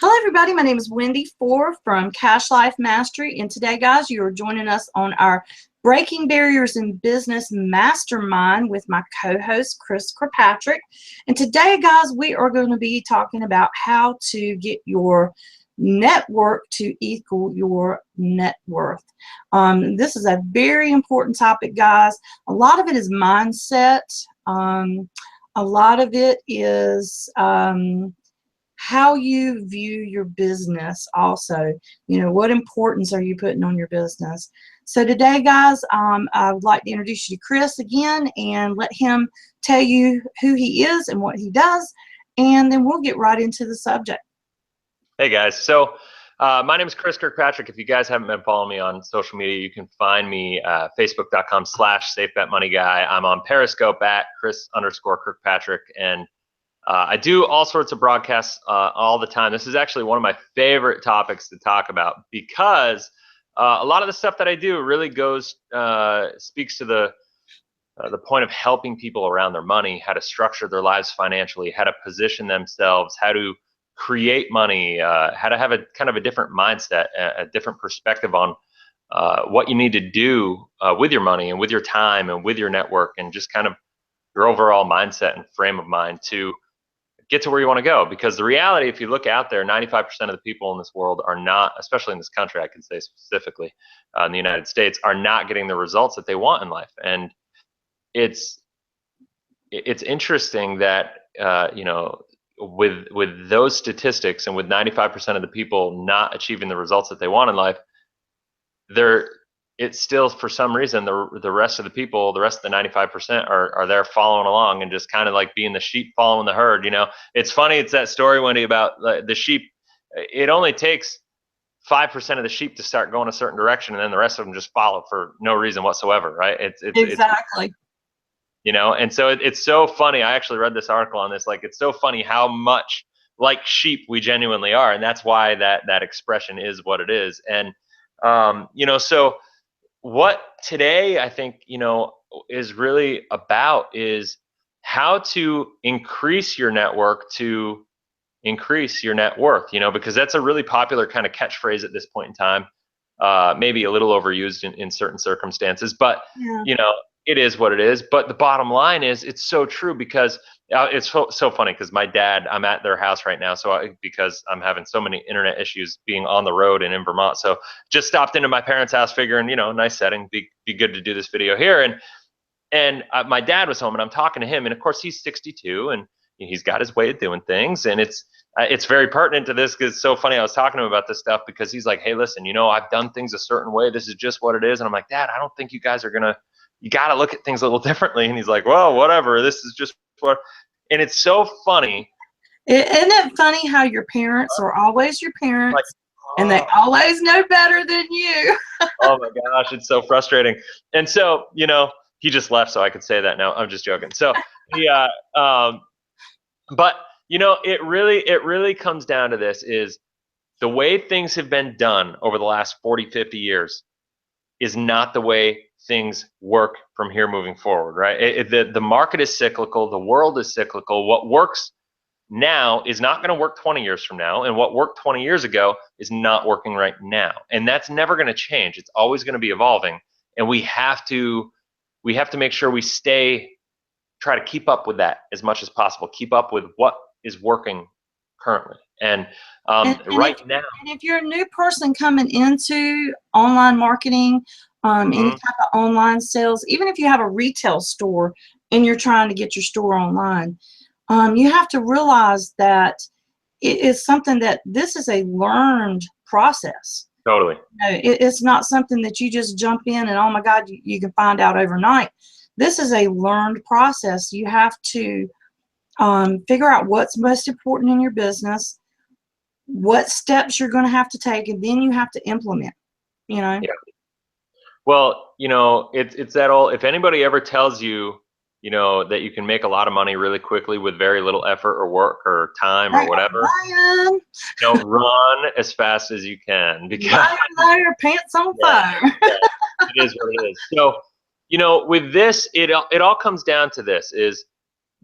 Hello everybody, my name is Wendy Fore from Cash Life Mastery, and today guys you are joining us on our Breaking Barriers in Business Mastermind with my co-host Kirkpatrick. And today guys we are going to be talking about how to get your network to equal your net worth. This is a very important topic guys. A lot of it is mindset. A lot of it is how you view your business also. You know, what importance are you putting on your business? So today, guys, I would like to introduce you to Chris again and let him tell you who he is and what he does, and then we'll get right into the subject. Hey, guys. So my name is Chris Kirkpatrick. If you guys haven't been following me on social media, you can find me facebook.com/SafeBetMoneyGuy. I'm on Periscope at Chris_Kirkpatrick, and I do all sorts of broadcasts all the time. This is actually one of my favorite topics to talk about because a lot of the stuff that I do really speaks to the point of helping people around their money, how to structure their lives financially, how to position themselves, how to create money, how to have a kind of a different mindset, a different perspective on what you need to do with your money and with your time and with your network and just kind of your overall mindset and frame of mind to get to where you want to go. Because the reality, if you look out there, 95% of the people in this world are not, especially in this country, I can say specifically in the United States, are not getting the results that they want in life. And it's interesting that you know, with those statistics and with 95% of the people not achieving the results that they want in life, it's still, for some reason, the rest of the people, the rest of the 95% are there following along and just kind of like being the sheep following the herd. You know, it's funny. It's that story, Wendy, about the sheep. It only takes 5% of the sheep to start going a certain direction, and then the rest of them just follow for no reason whatsoever, right? Exactly. You know, and so it's so funny. I actually read this article on this. Like, it's so funny how much like sheep we genuinely are, and that's why that expression is what it is. And you know, so what today I think, you know, is really about is how to increase your network to increase your net worth, you know, because that's a really popular kind of catchphrase at this point in time, maybe a little overused in certain circumstances, but Yeah. you know, it is what it is. But the bottom line is it's so true because it's so funny because my dad, I'm at their house right now. Because I'm having so many internet issues being on the road and in Vermont. So just stopped into my parents' house figuring, you know, nice setting, be good to do this video here. And my dad was home and I'm talking to him. And of course he's 62 and he's got his way of doing things. And it's very pertinent to this because it's so funny. I was talking to him about this stuff because he's like, hey, listen, you know, I've done things a certain way. This is just what it is. And I'm like, Dad, I don't think you guys are you got to look at things a little differently. And he's like, well, whatever. This is just what. And it's so funny. Isn't it funny how your parents are always your parents, and they always know better than you? Oh my gosh, it's so frustrating. And so, you know, he just left so I could say that now. I'm just joking. So yeah, but you know, it really comes down to this: is the way things have been done over the last 40, 50 years is not the way things work from here moving forward, right? The market is cyclical. The world is cyclical. What works now is not going to work 20 years from now, and what worked 20 years ago is not working right now, and that's never going to change. It's always going to be evolving, and we have to make sure we try to keep up with that as much as possible. Keep up with what is working currently, and right now. And if you're a new person coming into online marketing, any type of online sales, even if you have a retail store and you're trying to get your store online, you have to realize that it is something that this is a learned process. Totally. You know, it's not something that you just jump in and, oh my God, you can find out overnight. This is a learned process. You have to figure out what's most important in your business, what steps you're going to have to take, and then you have to implement, you know? Yeah. Well, you know, it's that all. If anybody ever tells you, you know, that you can make a lot of money really quickly with very little effort or work or time or whatever, Ryan. you know, run as fast as you can because your pants on fire. Yeah, it is what it is. So, you know, with this, it all comes down to this: is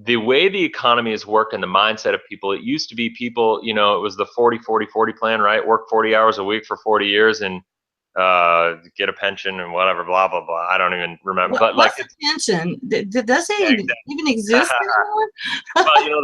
the way the economy has worked and the mindset of people, it used to be people, you know, it was the 40-40-40 plan, right? Work 40 hours a week for 40 years and get a pension and whatever, blah, blah, blah. I don't even remember. But like, What's a pension? Does it yeah, even exist exactly. anymore? Well, you know,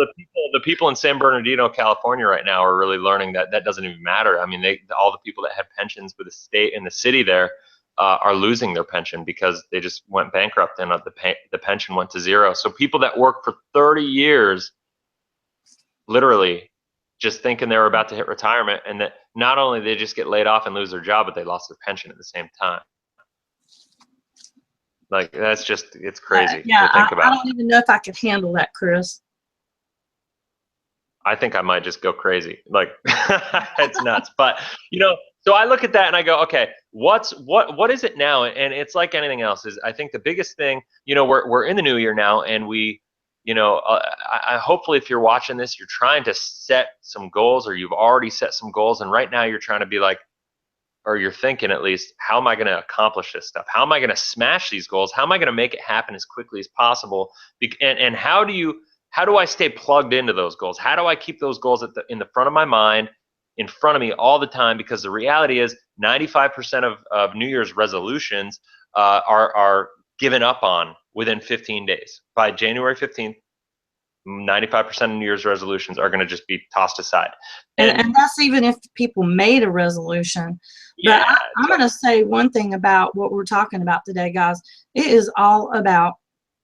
the people in San Bernardino, California right now are really learning that that doesn't even matter. I mean, all the people that had pensions with the state and the city there are losing their pension because they just went bankrupt and the pension went to zero. So people that work for 30 years, literally just thinking they were about to hit retirement, and that not only they just get laid off and lose their job, but they lost their pension at the same time. Like it's crazy Yeah, to think I about. don't even know if I could handle that, Chris. I think I might just go crazy. Like it's nuts. But you know, so I look at that and I go, okay, what is it now? And it's like anything else. Is I think the biggest thing, you know, we're in the new year now, and we, you know, I hopefully if you're watching this, you're trying to set some goals, or you've already set some goals, and right now you're trying to be like, or you're thinking at least, how am I going to accomplish this stuff? How am I going to smash these goals? How am I going to make it happen as quickly as possible? And how do I stay plugged into those goals? How do I keep those goals in the front of my mind, in front of me all the time? Because the reality is 95% of New Year's resolutions are given up on within 15 days. By January 15th, 95% of New Year's resolutions are going to just be tossed aside. And that's even if people made a resolution. But Yeah, I'm going to say one thing about what we're talking about today, guys. It is all about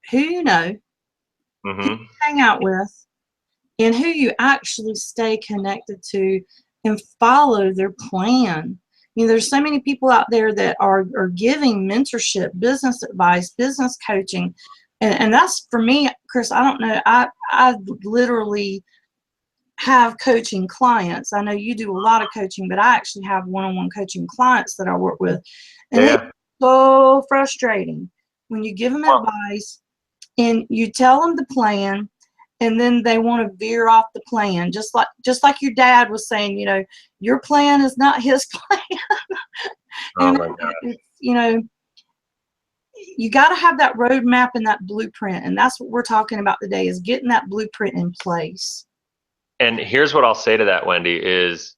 who you know, who you hang out with, and who you actually stay connected to and follow their plan. You know, there's so many people out there that are giving mentorship, business advice, business coaching. And that's for me, Chris, I don't know. I literally have coaching clients. I know you do a lot of coaching, but I actually have one-on-one coaching clients that I work with. And yeah. it's so frustrating when you give them advice and you tell them the plan, and then they want to veer off the plan, just like your dad was saying, you know, your plan is not his plan. Oh And my God. it's, you know, you got to have that roadmap and that blueprint, and that's what we're talking about today, is getting that blueprint in place. And here's what I'll say to that, Wendy, is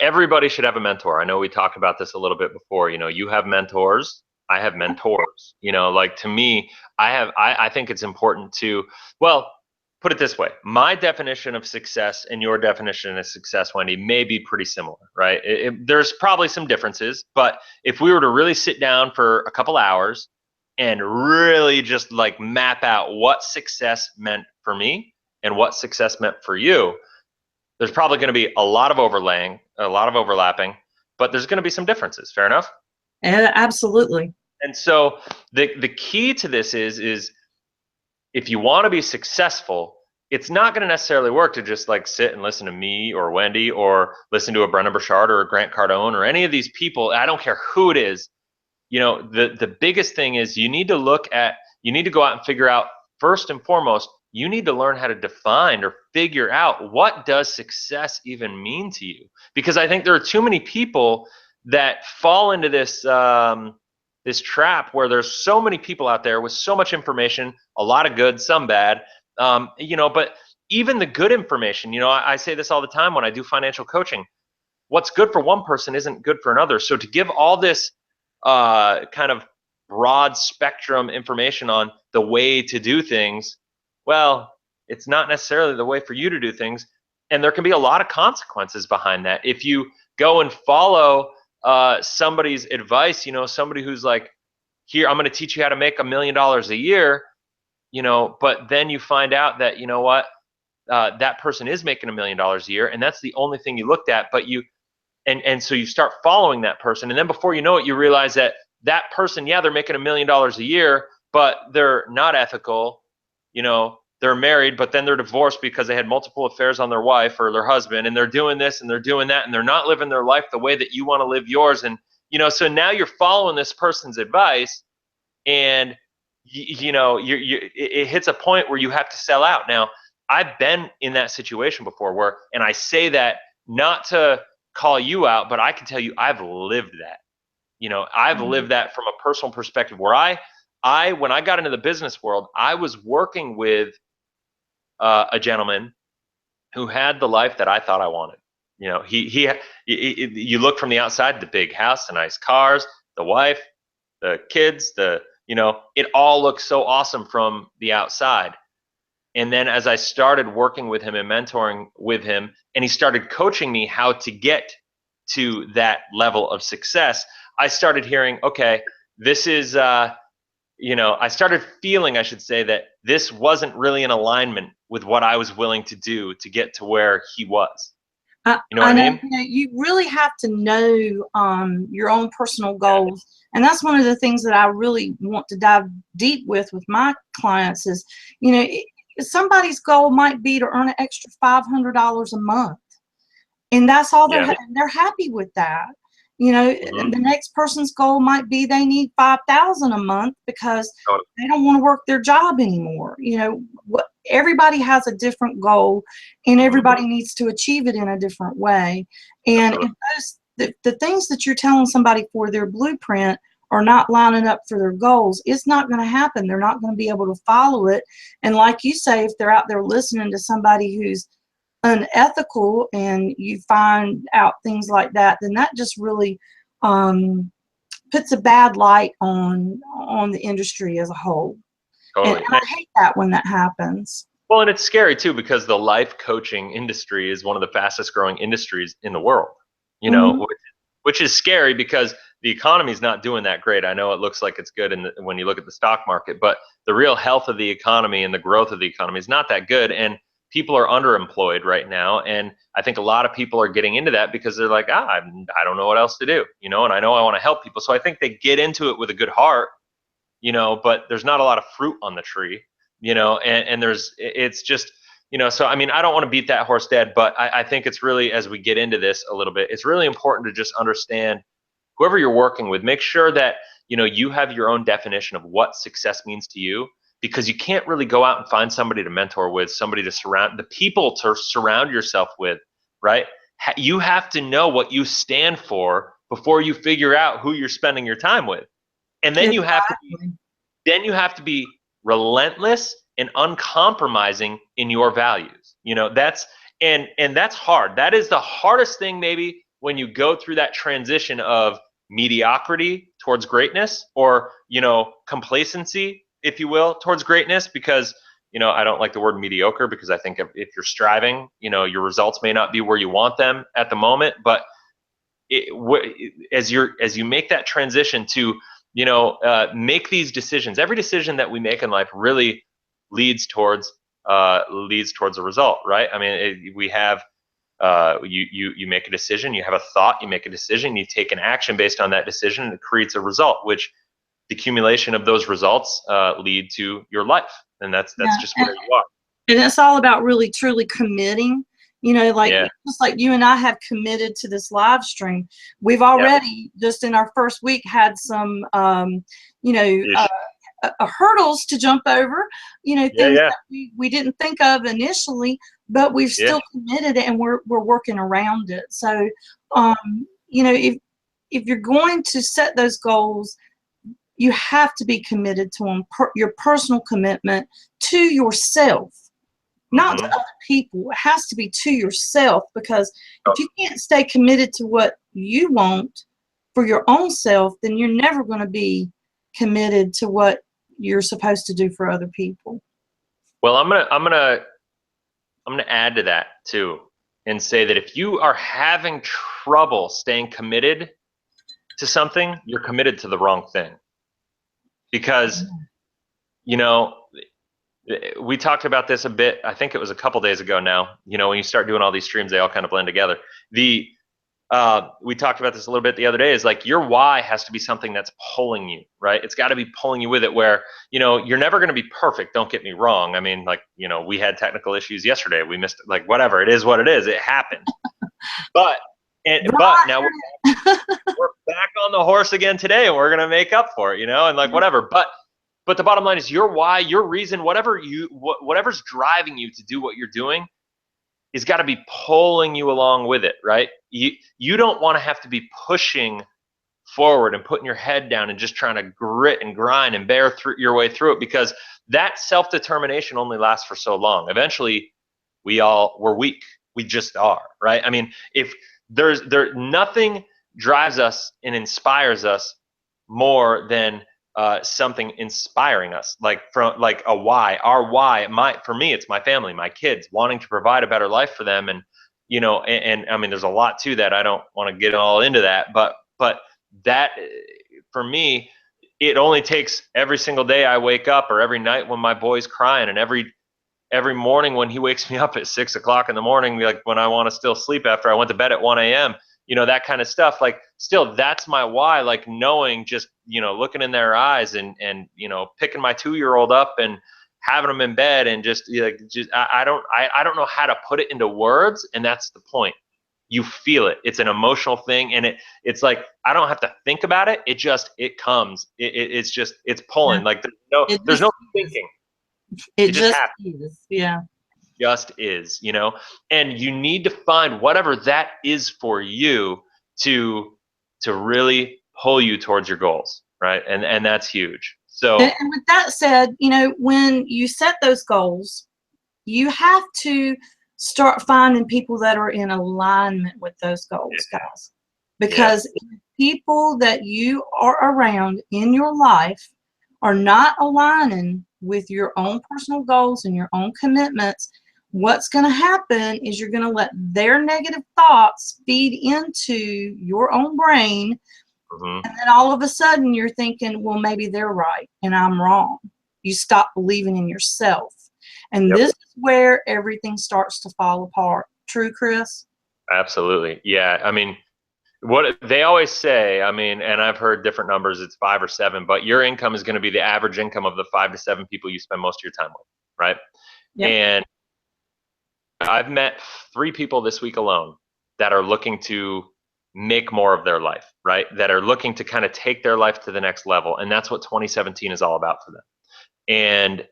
everybody should have a mentor. I know we talked about this a little bit before. You know, you have mentors, I have mentors. You know, like to me, I think it's important to, well, put it this way. My definition of success and your definition of success, Wendy, may be pretty similar, right? There's probably some differences, but if we were to really sit down for a couple hours and really just like map out what success meant for me and what success meant for you, there's probably going to be a lot of overlapping, but there's going to be some differences. Fair enough? Absolutely. And so the key to this is if you want to be successful, it's not going to necessarily work to just like sit and listen to me or Wendy or listen to a Brendan Burchard or a Grant Cardone or any of these people. I don't care who it is. You know, the biggest thing is you need to go out and figure out, first and foremost, you need to learn how to define or figure out, what does success even mean to you? Because I think there are too many people that fall into this this trap where there's so many people out there with so much information, a lot of good, some bad, you know, but even the good information, you know, I say this all the time when I do financial coaching. What's good for one person isn't good for another. So to give all this kind of broad spectrum information on the way to do things, well, it's not necessarily the way for you to do things. And there can be a lot of consequences behind that. If you go and follow somebody's advice, you know, somebody who's like, here, I'm going to teach you how to make $1 million a year, you know, but then you find out that, you know what, that person is making $1 million a year, and that's the only thing you looked at, but and so you start following that person, and then before you know it, you realize that that person, yeah, they're making $1 million a year, but they're not ethical. You know, they're married, but then they're divorced because they had multiple affairs on their wife or their husband, and they're doing this and they're doing that, and they're not living their life the way that you want to live yours. And you know, so now you're following this person's advice, and you know, it hits a point where you have to sell out. Now, I've been in that situation before, where, and I say that not to call you out, but I can tell you I've lived that. You know, I've lived that from a personal perspective, where when I got into the business world, I was working with a gentleman who had the life that I thought I wanted. You know, you look from the outside, the big house, the nice cars, the wife, the kids, it all looks so awesome from the outside. And then as I started working with him and mentoring with him, and he started coaching me how to get to that level of success, I started hearing, okay, this is, I started feeling, I should say, that this wasn't really in alignment with what I was willing to do to get to where he was. You know what I mean? You really have to know your own personal goals. And that's one of the things that I really want to dive deep with my clients is, somebody's goal might be to earn an extra $500 a month. And that's all they're happy with that. And the next person's goal might be they need $5,000 a month because they don't want to work their job anymore. Everybody has a different goal, and everybody needs to achieve it in a different way. And if the things that you're telling somebody for their blueprint are not lining up for their goals, it's not going to happen. They're not going to be able to follow it. And like you say, if they're out there listening to somebody who's unethical and you find out things like that, then that just really puts a bad light on the industry as a whole. Totally. And I hate that when that happens. Well, and it's scary too, because the life coaching industry is one of the fastest growing industries in the world, which is scary because the economy is not doing that great. I know it looks like it's good when you look at the stock market, but the real health of the economy and the growth of the economy is not that good. And people are underemployed right now. And I think a lot of people are getting into that because they're like, I don't know what else to do, and I know I want to help people. So I think they get into it with a good heart, but there's not a lot of fruit on the tree, and it's just, so, I mean, I don't want to beat that horse dead, but I think it's really, as we get into this a little bit, it's really important to just understand whoever you're working with, make sure that, you have your own definition of what success means to you, because you can't really go out and find somebody to mentor with, somebody to surround yourself with, right? You have to know what you stand for before you figure out who you're spending your time with. And then you have to be relentless and uncompromising in your values. That's hard. That is the hardest thing maybe when you go through that transition of mediocrity towards greatness, or, complacency, if you will, towards greatness, because, I don't like the word mediocre, because I think if you're striving, your results may not be where you want them at the moment, but as you make that transition to, make these decisions, every decision that we make in life really leads towards a result, right? I mean, we have, you make a decision, you have a thought, you make a decision, you take an action based on that decision, and it creates a result, which the accumulation of those results lead to your life. And that's just where you are. And it's all about really truly committing, just like you and I have committed to this live stream. We've already just in our first week had some, hurdles to jump over, things that we didn't think of initially, but we've still committed and we're working around it. So, if you're going to set those goals, you have to be committed to them, your personal commitment to yourself, not to other people. It has to be to yourself, because if you can't stay committed to what you want for your own self, then you're never going to be committed to what you're supposed to do for other people. Well, I'm gonna add to that too, and say that if you are having trouble staying committed to something, you're committed to the wrong thing. Because, we talked about this a bit, I think it was a couple days ago now, when you start doing all these streams, they all kind of blend together. We talked about this a little bit the other day, is like your why has to be something that's pulling you, right? It's got to be pulling you with it, where, you're never going to be perfect. Don't get me wrong. I mean, like, we had technical issues yesterday. We missed, like, whatever. It is what it is. It happened. But now we're back on the horse again today, and we're going to make up for it, and like, whatever. But the bottom line is your why, your reason, whatever's driving you to do what you're doing, is got to be pulling you along with it, right? You don't want to have to be pushing forward and putting your head down and just trying to grit and grind and bear through your way through it, because that self-determination only lasts for so long. Eventually we're weak. We just are, right? I mean, if nothing drives us and inspires us more than something inspiring us, like a why. Our why, for me, it's my family, my kids, wanting to provide a better life for them. And and I mean, there's a lot to that. I don't want to get all into that, but that, for me, it only takes every single day I wake up, or every night when my boy's crying, and every morning when he wakes me up at 6 o'clock in the morning, like when I want to still sleep after I went to bed at 1 a.m., that kind of stuff. Like, still, that's my why. Like, knowing, just, looking in their eyes and picking my 2-year-old up and having them in bed, and I don't know how to put it into words. And that's the point. You feel it. It's an emotional thing. And it's like, I don't have to think about it. It comes. It's pulling. Like, there's no thinking. It just just happens. is. Yeah. Just is, and you need to find whatever that is for you to really pull you towards your goals, right? And that's huge. So, and with that said, when you set those goals, you have to start finding people that are in alignment with those goals, guys. Because if people that you are around in your life are not aligning with your own personal goals and your own commitments, what's going to happen is you're going to let their negative thoughts feed into your own brain. And then all of a sudden you're thinking, well, maybe they're right and I'm wrong. You stop believing in yourself. And this is where everything starts to fall apart. True, Chris? Absolutely. Yeah. I mean, what they always say, I mean, and I've heard different numbers, it's 5 or 7, but your income is going to be the average income of the 5 to 7 people you spend most of your time with, right? And I've met 3 people this week alone that are looking to make more of their life, right? That are looking to kind of take their life to the next level. And that's what 2017 is all about for them. And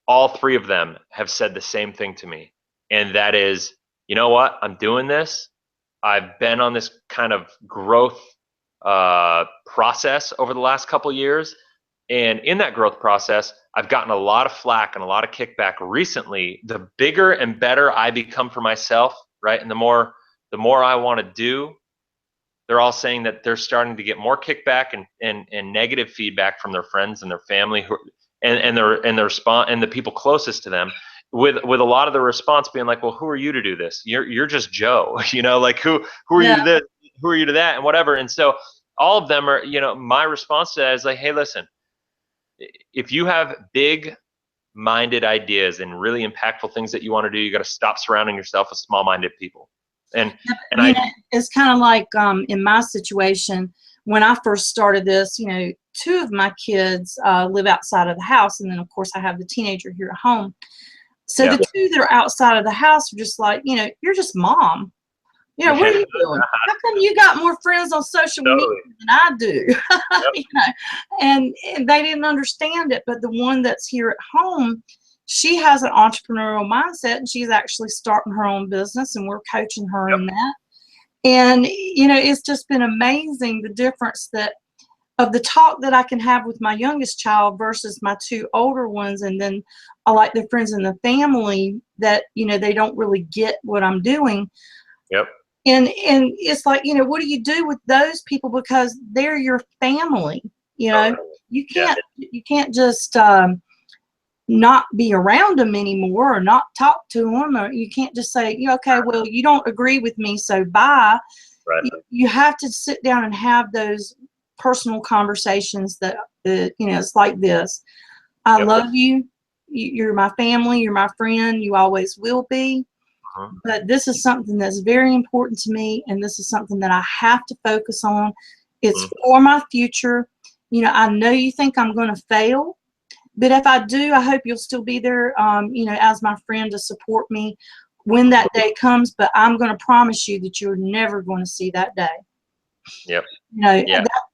all 3 of them have said the same thing to me. And that is, you know what? I'm doing this. I've been on this kind of growth process over the last couple of years. And in that growth process, I've gotten a lot of flack and a lot of kickback recently. The bigger and better I become for myself, right? And the more I want to do, they're all saying that they're starting to get more kickback and negative feedback from their friends and their family, and the people closest to them, with a lot of the response being like, well, who are you to do this? You're just Joe, like who are you to this? Who are you to that? And whatever. And so all of them are, my response to that is like, hey, listen, if you have big minded ideas and really impactful things that you want to do, you got to stop surrounding yourself with small-minded people. And it's kind of like in my situation, when I first started this, 2 of my kids live outside of the house. And then of course I have the teenager here at home. So the 2 that are outside of the house are just like, you're just mom. What are you doing? How come you got more friends on social media than I do? And they didn't understand it. But the one that's here at home, she has an entrepreneurial mindset, and she's actually starting her own business, and we're coaching her in that. And, it's just been amazing, the difference of the talk that I can have with my youngest child versus my 2 older ones. And then I like the friends in the family that, they don't really get what I'm doing. And it's like, what do you do with those people? Because they're your family. You can't just not be around them anymore, or not talk to them, or you can't just say, okay, well, you don't agree with me, so bye. You have to sit down and have those personal conversations that, it's like this. I love you. You're my family. You're my friend. You always will be. But this is something that's very important to me, and this is something that I have to focus on. It's for my future. I know you think I'm going to fail, but if I do, I hope you'll still be there, as my friend, to support me when that day comes. But I'm going to promise you that you're never going to see that day.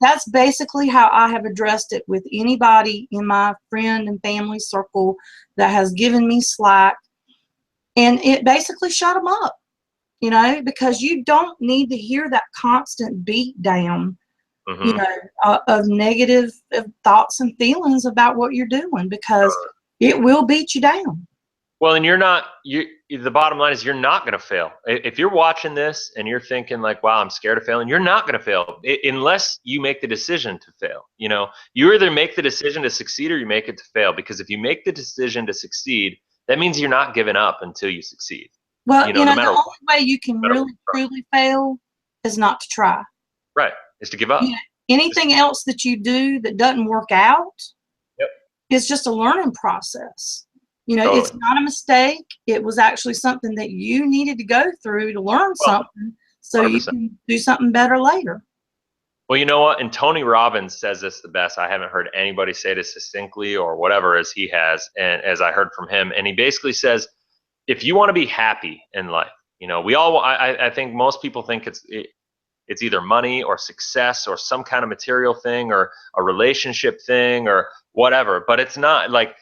That's basically how I have addressed it with anybody in my friend and family circle that has given me slack. And it basically shut them up, because you don't need to hear that constant beat down you know, of negative thoughts and feelings about what you're doing, because it will beat you down. Well, and the bottom line is you're not going to fail. If you're watching this and you're thinking like, wow, I'm scared of failing, you're not going to fail unless you make the decision to fail. You know, you either make the decision to succeed or you make it to fail, because if you make the decision to succeed, that means you're not giving up until you succeed. Well, no matter the only what. way you can really truly fail is not to try. Right. Is to give up. Anything else that you do that doesn't work out, yep, is just a learning process. You know, totally. It's not a mistake. It was actually something that you needed to go through to learn something, so 100%. You can do something better later. Well, you know what? And Tony Robbins says this the best. I haven't heard anybody say this succinctly or whatever as he has, and as I heard from him. And he basically says, if you want to be happy in life, you know, I think most people think it's either money or success or some kind of material thing or a relationship thing or whatever, but it's not. Like,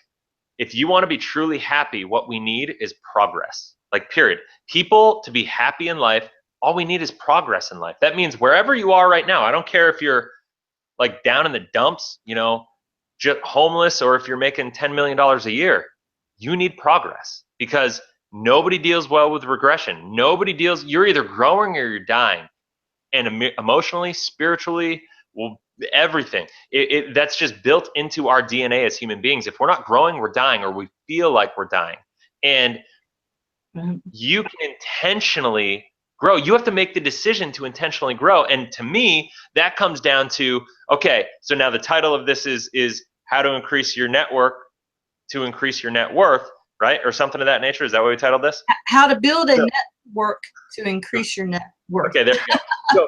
if you want to be truly happy, what we need is progress. Like, period. People, to be happy in life, all we need is progress in life. That means wherever you are right now, I don't care if you're like down in the dumps, you know, just homeless, or if you're making $10 million a year, you need progress, because nobody deals well with regression. You're either growing or you're dying. And emotionally, spiritually, well, everything. That's just built into our DNA as human beings. If we're not growing, we're dying, or we feel like we're dying. And you can intentionally grow. You have to make the decision to intentionally grow. And to me, that comes down to, okay, so now the title of this is how to increase your network to increase your net worth, right? Or something of that nature. Is that what we titled this? How to build a network to increase your net worth. Okay, there you go.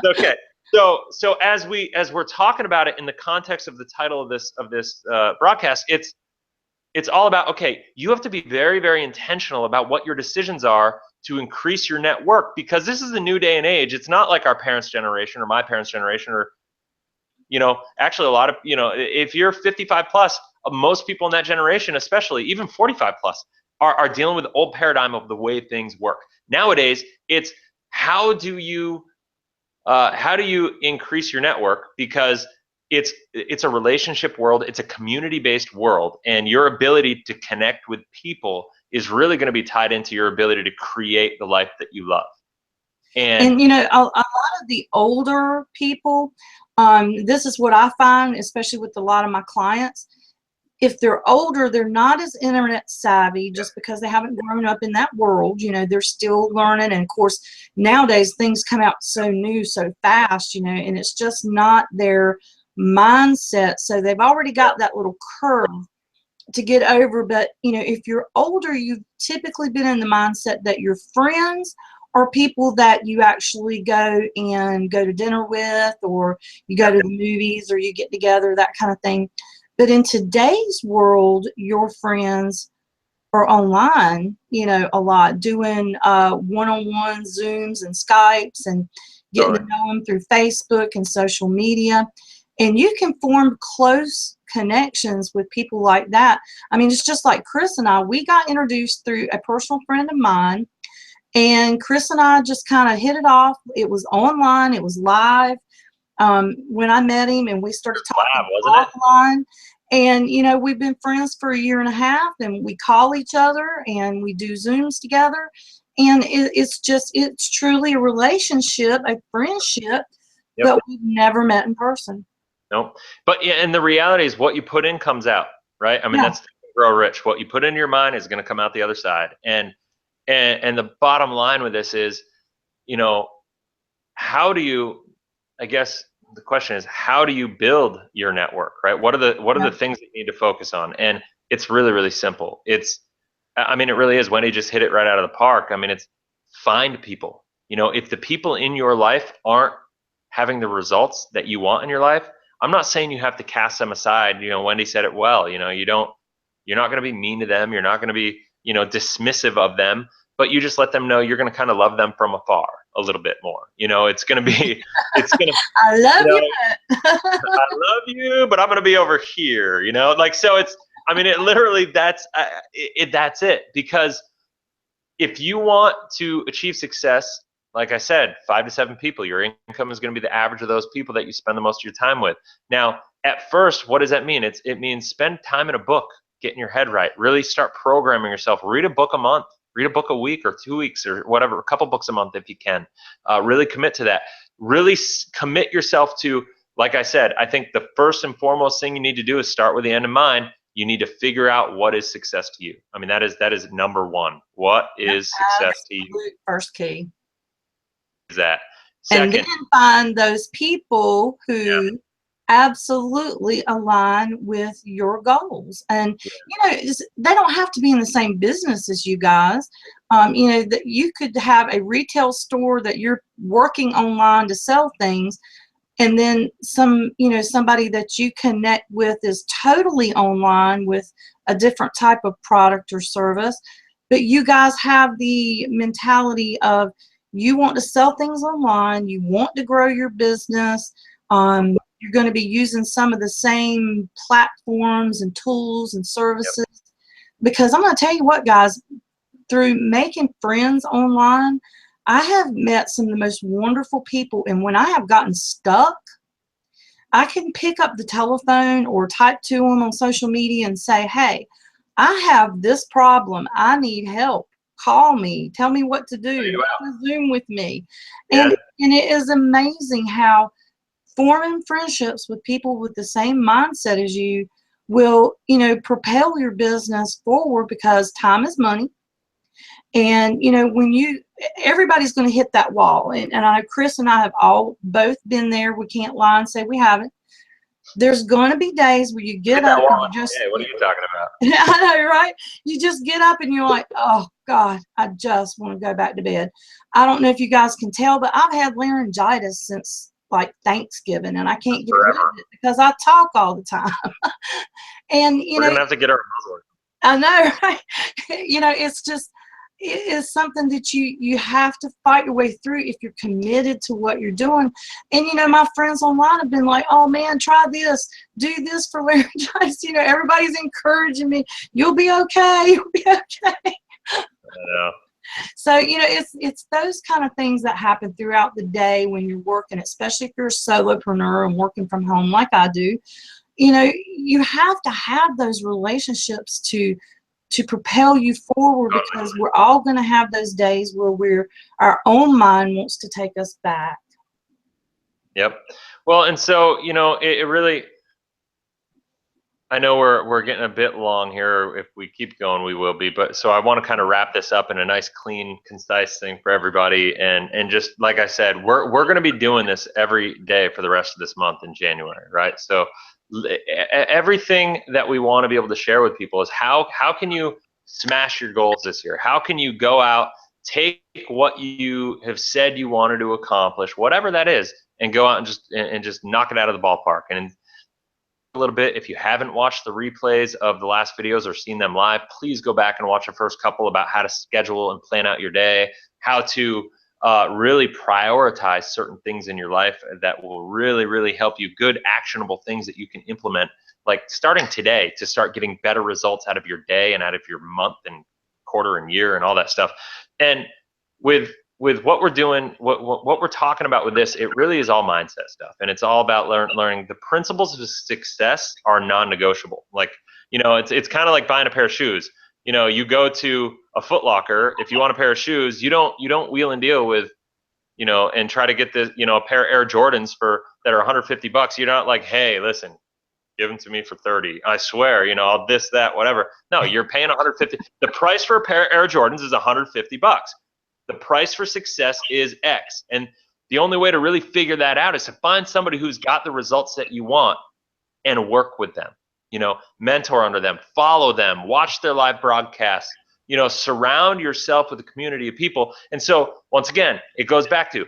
Okay. So as we're talking about it in the context of the title of this broadcast, it's all about, okay, you have to be very, very intentional about what your decisions are to increase your net worth, because this is a new day and age. It's not like our parents' generation or my parents' generation, or, you know, actually a lot of, you know, if you're 55 plus, most people in that generation, especially even 45 plus, are dealing with the old paradigm of the way things work. Nowadays, it's how do you increase your network, because it's a relationship world, it's a community-based world, and your ability to connect with people is really going to be tied into your ability to create the life that you love. And you know, a lot of the older people, this is what I find, especially with a lot of my clients. If they're older, they're not as internet savvy, just because they haven't grown up in that world. You know, they're still learning. And of course, nowadays things come out so new, so fast, you know, and it's just not their mindset. So they've already got that little curve to get over. But, you know, if you're older, you've typically been in the mindset that your friends are people that you actually go to dinner with, or you go to the movies, or you get together, that kind of thing. But in today's world, your friends are online, you know, a lot, doing one-on-one Zooms and Skypes, and getting to know them through Facebook and social media. And you can form close connections with people like that. I mean, it's just like Chris and I, we got introduced through a personal friend of mine, and Chris and I just kind of hit it off. It was online, it was live. When I met him, and we started talking offline. And, you know, we've been friends for 1.5 years, and we call each other and we do Zooms together. And it's truly a relationship, a friendship, but we've never met in person. No, but yeah, and the reality is what you put in comes out, right? I mean, that's Grow Rich. What you put in your mind is going to come out the other side. And the bottom line with this is, you know, how do you, I guess the question is, how do you build your network, right? What are the things that you need to focus on? And it's really, really simple. I mean, it really is. Wendy just hit it right out of the park. I mean, it's find people. You know, if the people in your life aren't having the results that you want in your life, I'm not saying you have to cast them aside. You know, Wendy said it well. You know, you're not going to be mean to them. You're not going to be, you know, dismissive of them, but you just let them know you're going to kind of love them from afar a little bit more. You know, it's going to be, I love you. I love you, but I'm going to be over here, you know, like, so it's, I mean, it literally, that's it. Because if you want to achieve success, like I said, 5 to 7 people. Your income is going to be the average of those people that you spend the most of your time with. Now, at first, what does that mean? It means spend time in a book, getting your head right. Really start programming yourself. Read a book a month. Read a book a week or 2 weeks or whatever, a couple books a month if you can. Really commit to that. Really commit yourself to, like I said, I think the first and foremost thing you need to do is start with the end in mind. You need to figure out what is success to you. I mean, that is number one. What is success to you? First key. Is that And then second? find those people who absolutely align with your goals. And, they don't have to be in the same business as you guys. That you could have a retail store that you're working online to sell things. And then somebody that you connect with is totally online with a different type of product or service. But you guys have the mentality of you want to sell things online, you want to grow your business, you're going to be using some of the same platforms and tools and services. Because I'm going to tell you what, guys, through making friends online, I have met some of the most wonderful people. And when I have gotten stuck, I can pick up the telephone or type to them on social media and say, hey, I have this problem. I need help. Call me. Tell me what to do. Zoom with me. And it is amazing how forming friendships with people with the same mindset as you will, propel your business forward, because time is money. And, when everybody's going to hit that wall. And I know Chris and I have both been there. We can't lie and say we haven't. There's going to be days where you get up and you just, hey, what are you talking about? I know, right? You just get up and you're like, oh God, I just want to go back to bed. I don't know if you guys can tell, but I've had laryngitis since like Thanksgiving, and I can't get rid of it because I talk all the time. And, we're going to have to get our muzzler. I know, right? It is something that you have to fight your way through if you're committed to what you're doing. And, my friends online have been like, oh man, try this, do this for laryngitis. Everybody's encouraging me. You'll be okay. You'll be okay. I know. So, it's those kind of things that happen throughout the day when you're working, especially if you're a solopreneur and working from home like I do. You have to have those relationships to propel you forward, because we're all going to have those days where our own mind wants to take us back. Yep. Well, and so, it really, I know we're getting a bit long here. If we keep going, we will be. But so I want to kind of wrap this up in a nice, clean, concise thing for everybody. And just like I said, we're going to be doing this every day for the rest of this month in January, right? So everything that we want to be able to share with people is how can you smash your goals this year? How can you go out, take what you have said you wanted to accomplish, whatever that is, and go out and just knock it out of the ballpark. And a little bit, if you haven't watched the replays of the last videos or seen them live, please go back and watch the first couple about how to schedule and plan out your day, how to really prioritize certain things in your life that will really, really help you, good actionable things that you can implement, like starting today, to start getting better results out of your day and out of your month and quarter and year and all that stuff. And with what we're doing, what we're talking about with this, it really is all mindset stuff, and it's all about learning the principles of success are non-negotiable. Like, it's kind of like buying a pair of shoes. You go to a Foot Locker. If you want a pair of shoes, you don't wheel and deal with, and try to get a pair of Air Jordans that are $150. You're not like, hey, listen, give them to me for 30. I swear, I'll this, that, whatever. No, you're paying 150. The price for a pair of Air Jordans is $150. The price for success is X. And the only way to really figure that out is to find somebody who's got the results that you want and work with them. Mentor under them, follow them, watch their live broadcasts, surround yourself with a community of people. And so once again, it goes back to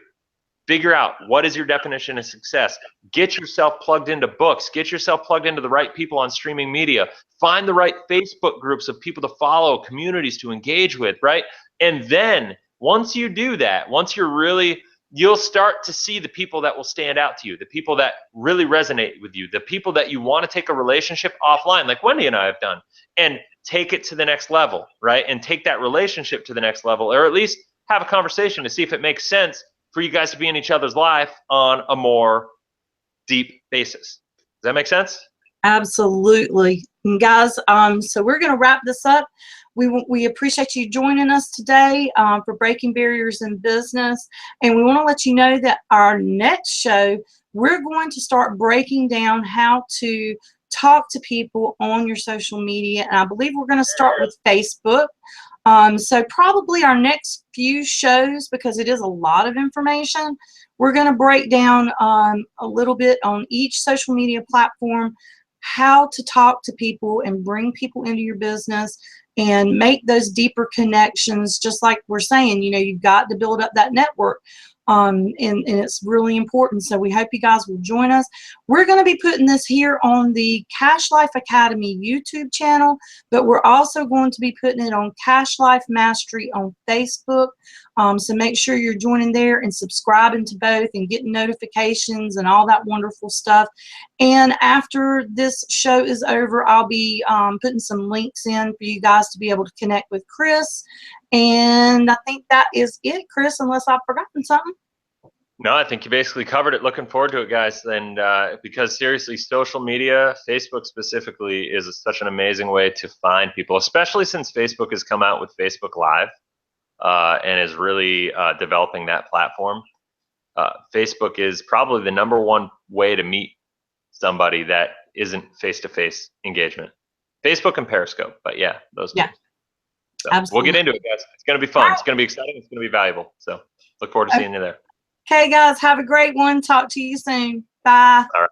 figure out what is your definition of success. Get yourself plugged into books, get yourself plugged into the right people on streaming media, find the right Facebook groups of people to follow, communities to engage with, right? And then once you do that, you'll start to see the people that will stand out to you, the people that really resonate with you, the people that you want to take a relationship offline, like Wendy and I have done, and take it to the next level, right? And take that relationship to the next level, or at least have a conversation to see if it makes sense for you guys to be in each other's life on a more deep basis. Does that make sense? Absolutely. And guys, so we're going to wrap this up. We appreciate you joining us today for Breaking Barriers in Business. And we want to let you know that our next show, we're going to start breaking down how to talk to people on your social media. And I believe we're going to start with Facebook. So probably our next few shows, because it is a lot of information, we're going to break down a little bit on each social media platform, how to talk to people and bring people into your business and make those deeper connections. Just like we're saying, you know, you've got to build up that network. And it's really important. So we hope you guys will join us. We're going to be putting this here on the Cash Life Academy YouTube channel, but we're also going to be putting it on Cash Life Mastery on Facebook. So make sure you're joining there and subscribing to both and getting notifications and all that wonderful stuff. And after this show is over, I'll be putting some links in for you guys to be able to connect with Chris. And I think that is it, Chris, unless I've forgotten something. No, I think you basically covered it. Looking forward to it, guys. And because seriously, social media, Facebook specifically, is such an amazing way to find people, especially since Facebook has come out with Facebook Live and is really developing that platform. Facebook is probably the #1 way to meet somebody that isn't face-to-face engagement. Facebook and Periscope, but yeah, those two. Yeah. So Absolutely. we'll get into it, guys. It's going to be fun. It's going to be exciting. It's going to be valuable. So look forward to seeing you there. Okay, guys, have a great one. Talk to you soon. Bye. All right.